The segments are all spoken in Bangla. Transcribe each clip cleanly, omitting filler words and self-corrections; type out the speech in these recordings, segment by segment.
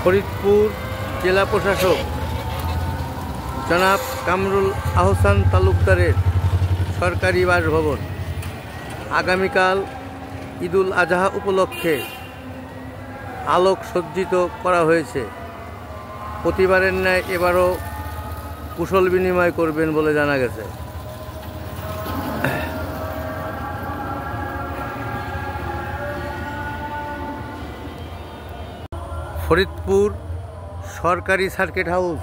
ফরিদপুর জেলা প্রশাসক জনাব কামরুল আহসান তালুকদারের সরকারি বাসভবন আগামীকাল ঈদুল আজহা উপলক্ষে আলোক সজ্জিত করা হয়েছে। প্রতিবারের ন্যায় এবারও কুশল বিনিময় করবেন বলে জানা গেছে। ফরিদপুর সরকারি সার্কিট হাউস,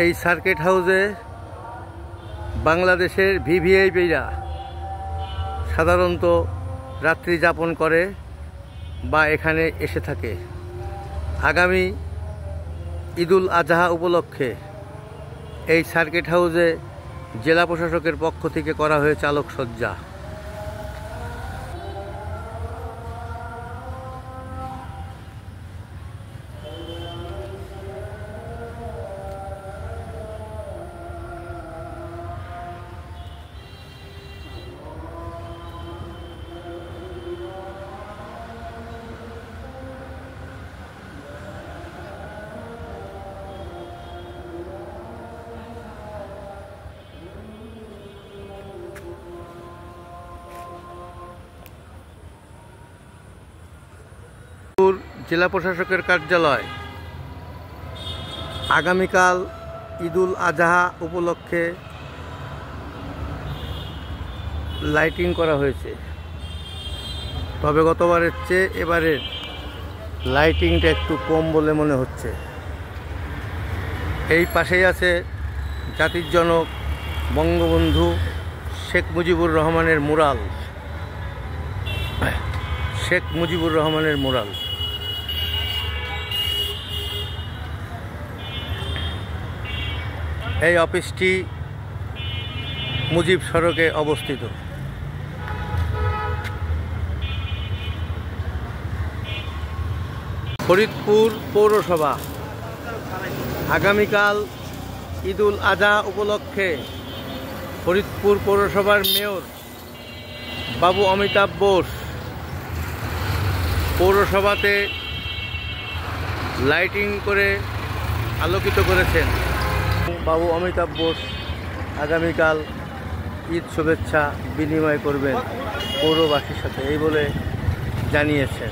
এই সার্কিট হাউসে বাংলাদেশের ভিভিআইপিরা সাধারণত রাত্রি যাপন করে বা এখানে এসে থাকে। আগামী ঈদুল আজহা উপলক্ষে এই সার্কিট হাউসে জেলা প্রশাসকের পক্ষ থেকে করা হয়েছে আলোকসজ্জা। জেলা প্রশাসকের কার্যালয় আগামীকাল ঈদুল আজহা উপলক্ষে লাইটিং করা হয়েছে, তবে গতবারের চেয়ে এবারের লাইটিংটা একটু কম বলে মনে হচ্ছে। এই পাশেই আছে জাতির জনক বঙ্গবন্ধু শেখ মুজিবুর রহমানের মুরাল, শেখ মুজিবুর রহমানের মুরাল। এই অফিসটি মুজিব সড়কে অবস্থিত। ফরিদপুর পৌরসভা আগামীকাল ঈদুল আজহা উপলক্ষে ফরিদপুর পৌরসভার মেয়র বাবু অমিতাভ বোস পৌরসভাতে লাইটিং করে আলোকিত করেছেন। বাবু অমিতাভ বোস আগামীকাল ঈদ শুভেচ্ছা বিনিময় করবেন পৌরবাসীর সাথে, এই বলে জানিয়েছেন।